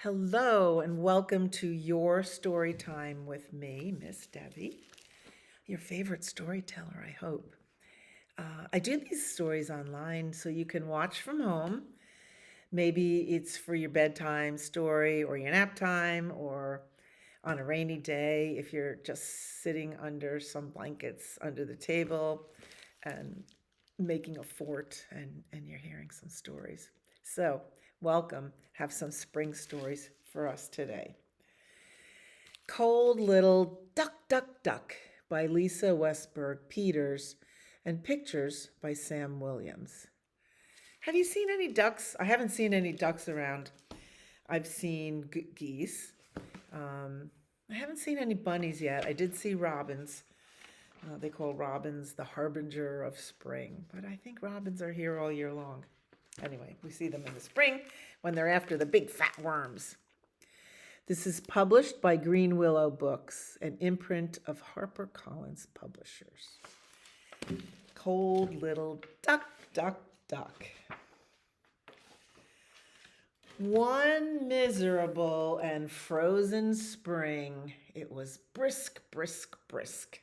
Hello, and welcome to your story time with me, Miss Debbie, your favorite storyteller, I hope. I do these stories online so you can watch from home. Maybe it's for your bedtime story or your nap time or on a rainy day if you're just sitting under some blankets under the table and making a fort and you're hearing some stories. So, welcome. Have some spring stories for us today. Cold Little Duck, Duck, Duck by Lisa Westberg Peters and pictures by Sam Williams. Have you seen any ducks? I haven't seen any ducks around. I've seen geese. I haven't seen any bunnies yet. I did see robins. They call robins the harbinger of spring, but I think robins are here all year long. Anyway, we see them in the spring when they're after the big fat worms. This is published by Green Willow Books, an imprint of HarperCollins Publishers. Cold Little Duck, Duck, Duck. One miserable and frozen spring, it was brisk, brisk, brisk.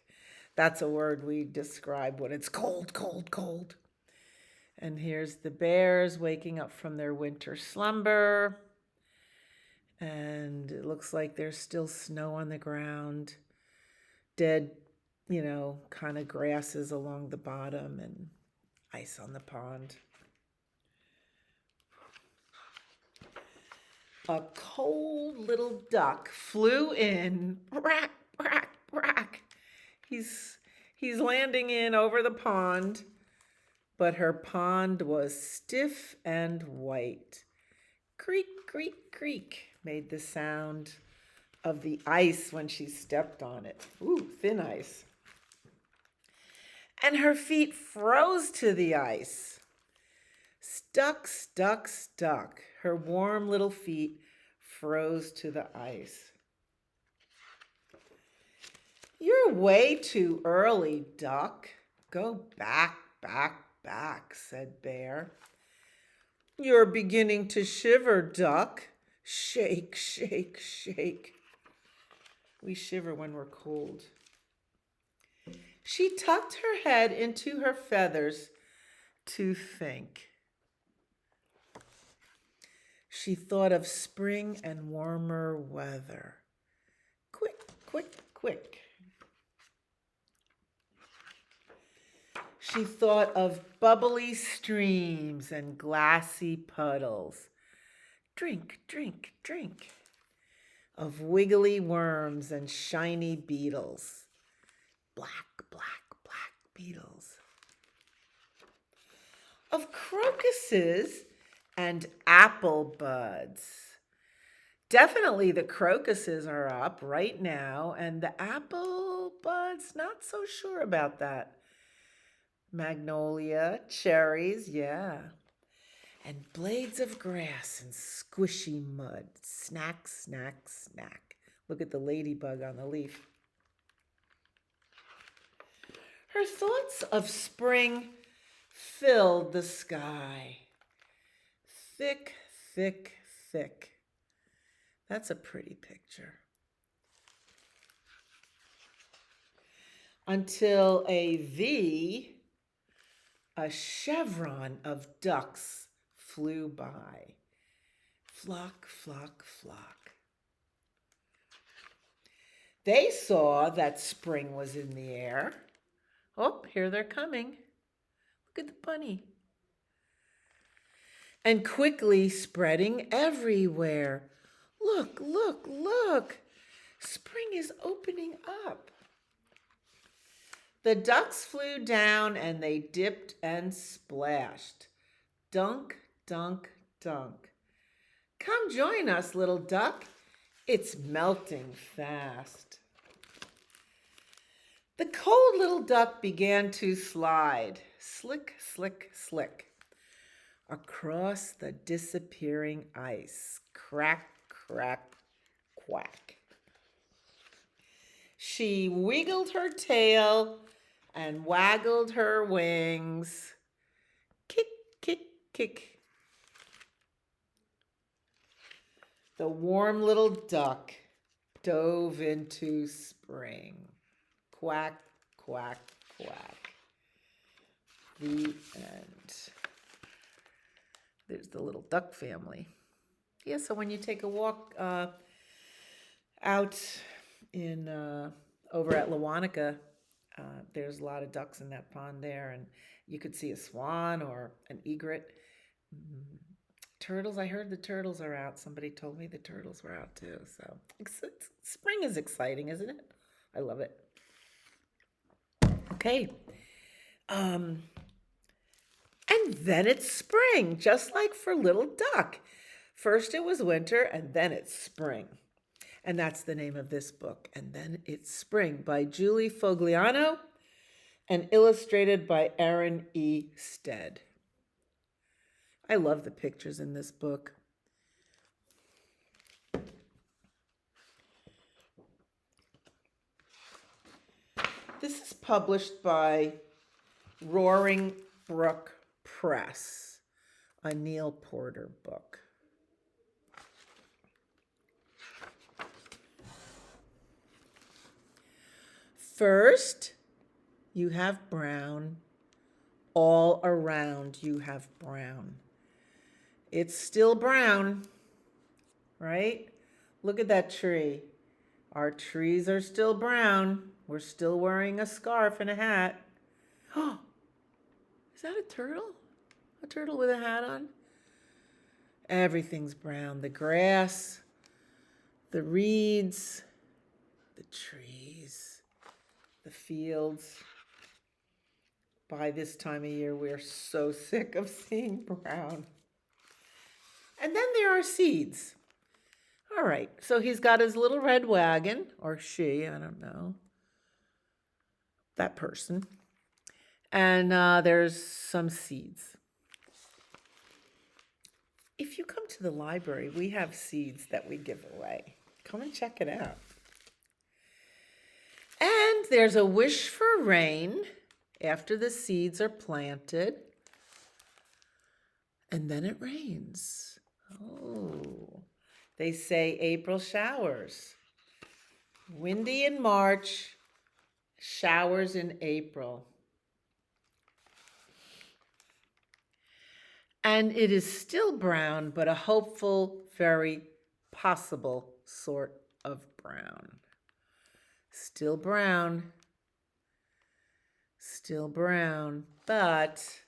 That's a word we describe when it's cold, cold, cold. And here's the bears waking up from their winter slumber. And it looks like there's still snow on the ground, dead, kind of grasses along the bottom and ice on the pond. A cold little duck flew in, rack, rack, rack. He's landing in over the pond, but her pond was stiff and white. Creak, creak, creak made the sound of the ice when she stepped on it. Ooh, thin ice. And her feet froze to the ice. Stuck, stuck, stuck. Her warm little feet froze to the ice. You're way too early, duck. Go back, back, back, said Bear. You're beginning to shiver, duck. Shake, shake, shake. We shiver when we're cold. She tucked her head into her feathers to think. She thought of spring and warmer weather. Quick, quick, quick. She thought of bubbly streams and glassy puddles. Drink, drink, drink. Of wiggly worms and shiny beetles. Black, black, black beetles. Of crocuses and apple buds. Definitely the crocuses are up right now, and the apple buds, not so sure about that. Magnolia, cherries, yeah. And blades of grass and squishy mud. Snack, snack, snack. Look at the ladybug on the leaf. Her thoughts of spring filled the sky. Thick, thick, thick. That's a pretty picture. Until a chevron of ducks flew by. Flock, flock, flock. They saw that spring was in the air. Oh, here they're coming. Look at the bunny. And quickly spreading everywhere. Look, look, look. Spring is opening up. The ducks flew down and they dipped and splashed. Dunk, dunk, dunk. Come join us, little duck. It's melting fast. The cold little duck began to slide, slick, slick, slick, across the disappearing ice. Crack, crack, quack. She wiggled her tail and waggled her wings. Kick, kick, kick. The warm little duck dove into spring. Quack, quack, quack. The end. There's the little duck family. Yeah, so when you take a walk out in over at Lewanika, there's a lot of ducks in that pond there, and you could see a swan or an egret. Turtles, I heard the turtles are out. Somebody told me the turtles were out too. So spring is exciting, isn't it? I love it. Okay. And then it's spring, just like for little duck. First it was winter, and then it's spring. And that's the name of this book. And Then It's Spring by Julie Foglaino and illustrated by Erin Stead. I love the pictures in this book. This is published by Roaring Brook Press, a Neil Porter book. First, you have brown. All around you have brown. It's still brown, right? Look at that tree. Our trees are still brown. We're still wearing a scarf and a hat. Oh, is that a turtle? A turtle with a hat on? Everything's brown. The grass, the reeds, the trees, the fields. By this time of year, we're so sick of seeing brown. And then there are seeds. All right, so he's got his little red wagon, or she, I don't know, that person. And there's some seeds. If you come to the library, we have seeds that we give away. Come and check it out. And there's a wish for rain after the seeds are planted. And then it rains. Oh, they say April showers. Windy in March, showers in April. And it is still brown, but a hopeful, very possible sort of brown. Still brown, but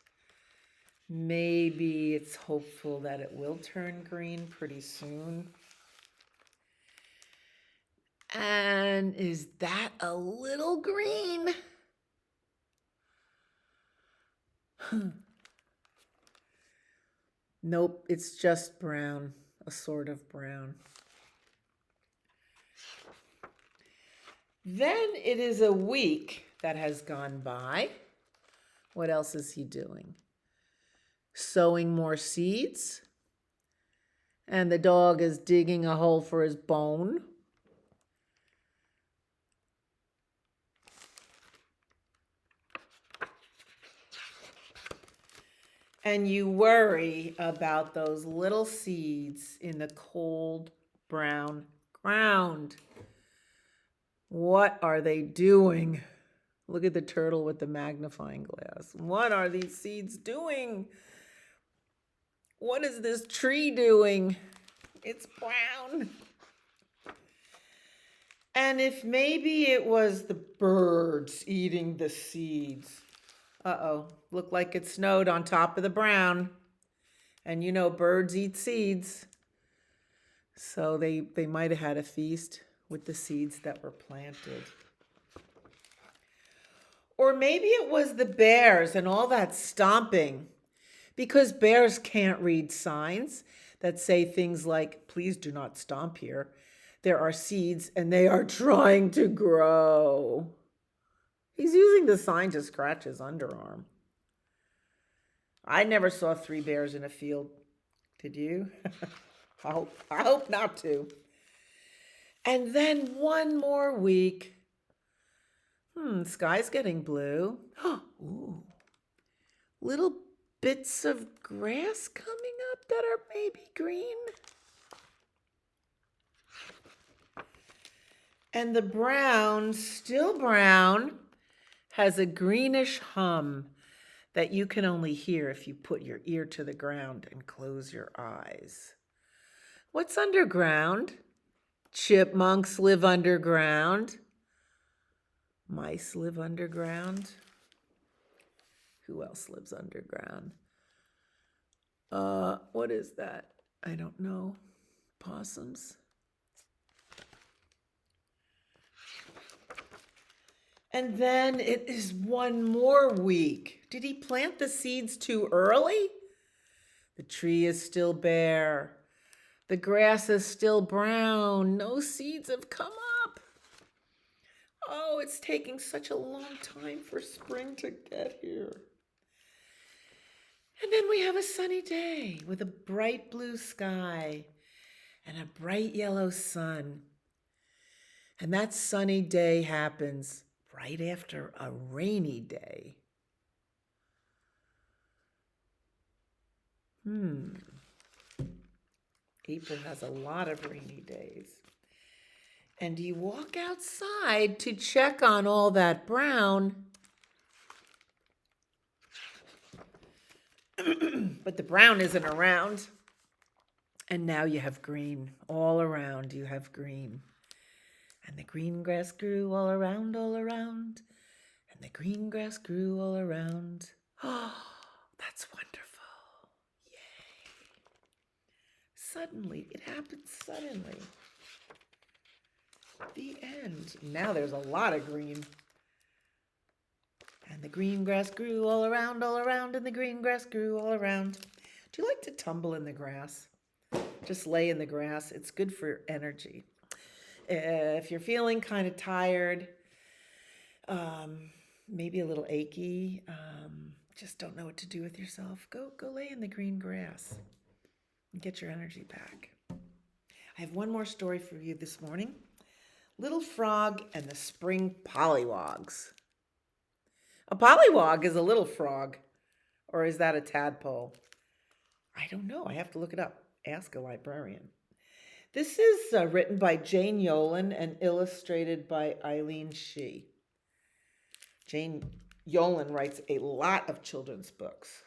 maybe it's hopeful that it will turn green pretty soon. And is that a little green? Nope, it's just brown, a sort of brown. Then it is a week that has gone by. What else is he doing? Sowing more seeds. And the dog is digging a hole for his bone. And you worry about those little seeds in the cold brown ground. What are they doing? Look at the turtle with the magnifying glass. What are these seeds doing? What is this tree doing? It's brown. And if maybe it was the birds eating the seeds. Uh-oh, looked like it snowed on top of the brown. And you know, birds eat seeds. So they might have had a feast with the seeds that were planted. Or maybe it was the bears and all that stomping. Because bears can't read signs that say things like, please do not stomp here. There are seeds and they are trying to grow. He's using the sign to scratch his underarm. I never saw 3 bears in a field. Did you? I hope not to. And then one more week. Sky's getting blue. Ooh. Little bits of grass coming up that are maybe green. And the brown, still brown, has a greenish hum that you can only hear if you put your ear to the ground and close your eyes. What's underground? Chipmunks live underground. Mice live underground. Who else lives underground? What is that? I don't know. Possums? And then it is one more week. Did he plant the seeds too early? The tree is still bare. The grass is still brown. No seeds have come up. Oh, it's taking such a long time for spring to get here. And then we have a sunny day with a bright blue sky and a bright yellow sun. And that sunny day happens right after a rainy day. April has a lot of rainy days. And you walk outside to check on all that brown. But the brown isn't around. And now you have green. All around you have green. And the green grass grew all around, all around. And the green grass grew all around. Oh, that's wonderful. Yay. Suddenly, it happened suddenly. The end. Now there's a lot of green. And the green grass grew all around, and the green grass grew all around. Do you like to tumble in the grass? Just lay in the grass. It's good for energy. If you're feeling kind of tired, maybe a little achy, just don't know what to do with yourself, go lay in the green grass and get your energy back. I have one more story for you this morning. Little Frog and the Spring Polliwogs. A pollywog is a little frog, or is that a tadpole? I don't know. I have to look it up. Ask a librarian. This is written by Jane Yolen and illustrated by Eileen Shee. Jane Yolen writes a lot of children's books,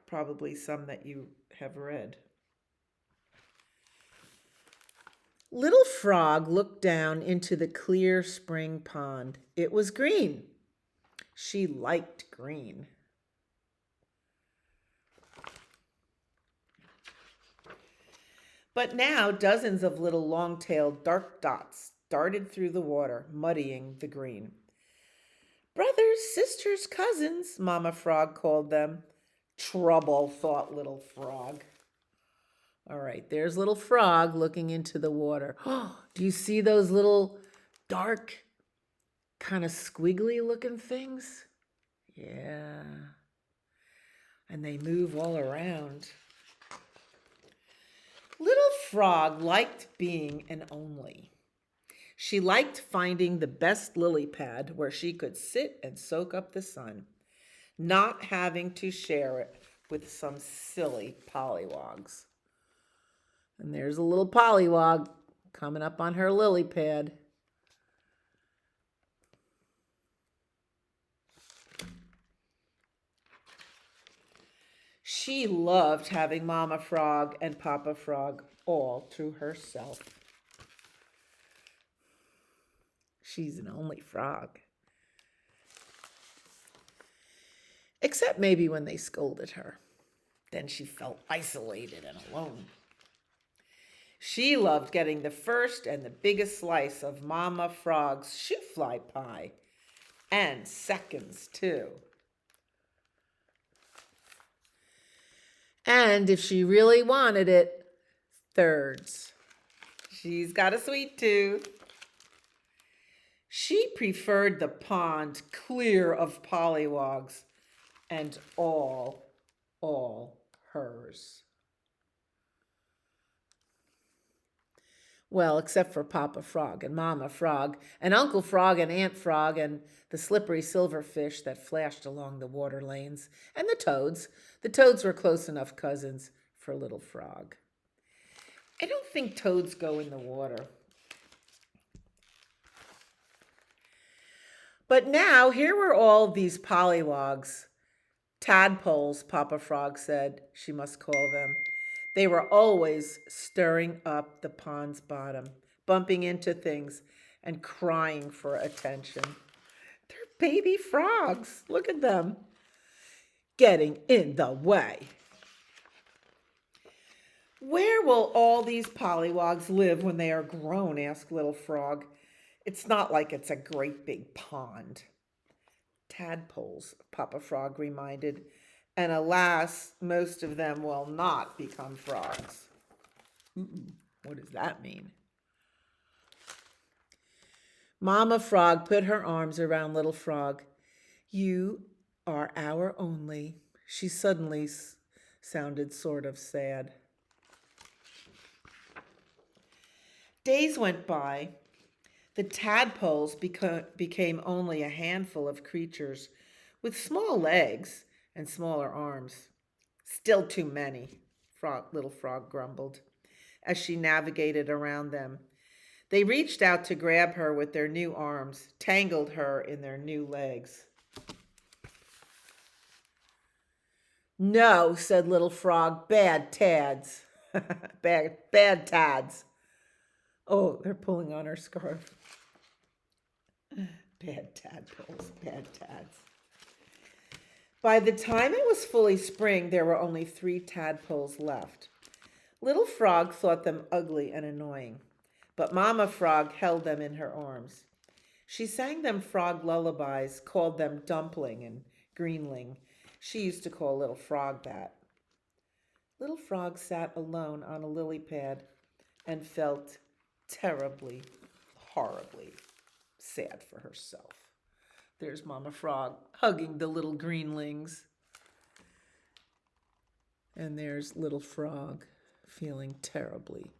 probably some that you have read. Little Frog looked down into the clear spring pond. It was green. She liked green. But now dozens of little long-tailed dark dots darted through the water, muddying the green. Brothers, sisters, cousins, Mama Frog called them. Trouble, thought Little Frog. All right, there's Little Frog looking into the water. Oh, do you see those little dark, kind of squiggly looking things? Yeah. And they move all around. Little Frog liked being an only. She liked finding the best lily pad where she could sit and soak up the sun, not having to share it with some silly pollywogs. And there's a little pollywog coming up on her lily pad. She loved having Mama Frog and Papa Frog all to herself. She's an only frog. Except maybe when they scolded her. Then she felt isolated and alone. She loved getting the first and the biggest slice of Mama Frog's shoe-fly pie. And seconds, too. And if she really wanted it, thirds. She's got a sweet tooth. She preferred the pond clear of pollywogs and all hers. Well, except for Papa Frog and Mama Frog and Uncle Frog and Aunt Frog and the slippery silverfish that flashed along the water lanes and the toads. The toads were close enough cousins for Little Frog. I don't think toads go in the water. But now here were all these pollywogs, tadpoles, Papa Frog said she must call them. They were always stirring up the pond's bottom, bumping into things, and crying for attention. They're baby frogs. Look at them getting in the way. Where will all these pollywogs live when they are grown? Asked Little Frog. It's not like it's a great big pond. Tadpoles, Papa Frog reminded, and alas, most of them will not become frogs. What does that mean? Mama Frog put her arms around Little Frog. You are our only. She suddenly sounded sort of sad. Days went by. The tadpoles became only a handful of creatures with small legs and smaller arms. Still too many, Little Frog grumbled as she navigated around them. They reached out to grab her with their new arms, tangled her in their new legs. No, said Little Frog, bad tads. bad tads. Oh, they're pulling on her scarf. Bad tadpoles, bad tads. By the time it was fully spring, there were only 3 tadpoles left. Little Frog thought them ugly and annoying, but Mama Frog held them in her arms. She sang them frog lullabies, called them Dumpling and Greenling. She used to call Little Frog that. Little Frog sat alone on a lily pad and felt terribly, horribly sad for herself. There's Mama Frog hugging the little greenlings. And there's Little Frog feeling terribly,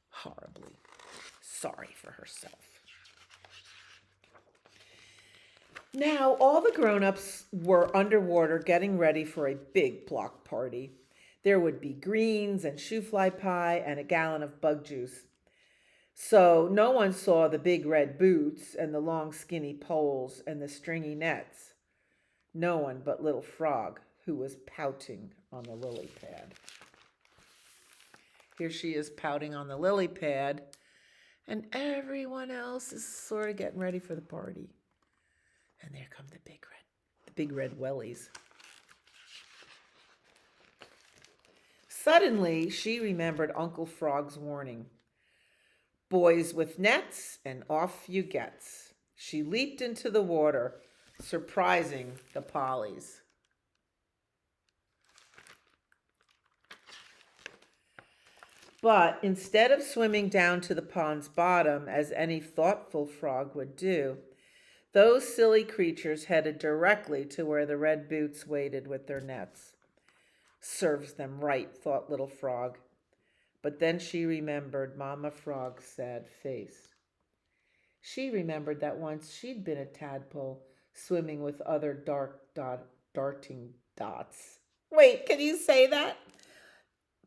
horribly sorry for herself. Now, all the grown-ups were underwater getting ready for a big block party. There would be greens and shoofly pie and a gallon of bug juice. So no one saw the big red boots and the long skinny poles and the stringy nets. No one but Little Frog, who was pouting on the lily pad. Here she is pouting on the lily pad, and everyone else is sort of getting ready for the party. And there come the big red wellies. Suddenly, she remembered Uncle Frog's warning. Boys with nets, and off you gets. She leaped into the water, surprising the pollies. But instead of swimming down to the pond's bottom, as any thoughtful frog would do, those silly creatures headed directly to where the red boots waited with their nets. Serves them right, thought Little Frog. But then she remembered Mama Frog's sad face. She remembered that once she'd been a tadpole swimming with other darting dots. Wait, can you say that?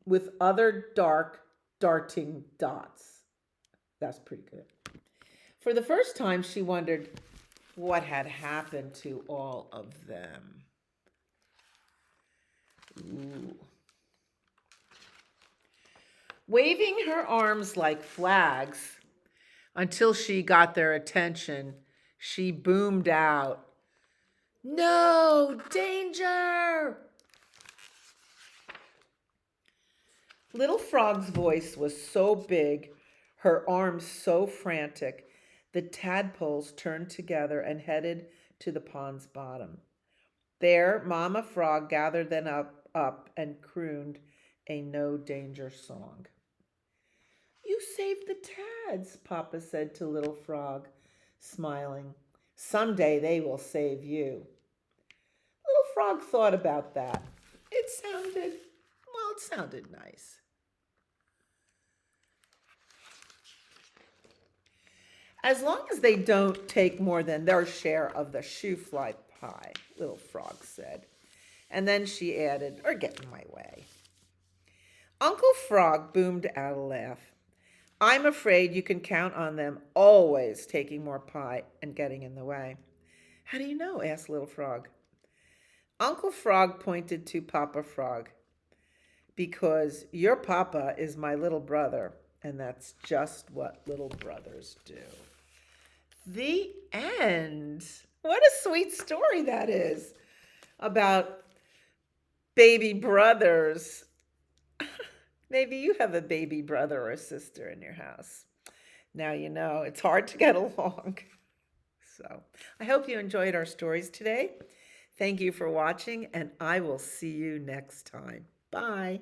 With other darting dots. That's pretty good. For the first time, she wondered what had happened to all of them. Ooh. Waving her arms like flags until she got their attention, she boomed out, "No, danger!" Little Frog's voice was so big, her arms so frantic, the tadpoles turned together and headed to the pond's bottom. There, Mama Frog gathered them up and crooned a no danger song. You saved the tads, Papa said to Little Frog, smiling. Someday they will save you. Little Frog thought about that. It sounded nice. As long as they don't take more than their share of the shoofly pie, Little Frog said. And then she added, or get in my way. Uncle Frog boomed out a laugh. I'm afraid you can count on them always taking more pie and getting in the way. How do you know? Asked Little Frog. Uncle Frog pointed to Papa Frog. Because your papa is my little brother, and that's just what little brothers do. The end. What a sweet story that is about baby brothers. Maybe you have a baby brother or sister in your house. Now you know it's hard to get along. So I hope you enjoyed our stories today. Thank you for watching, and I will see you next time. Bye.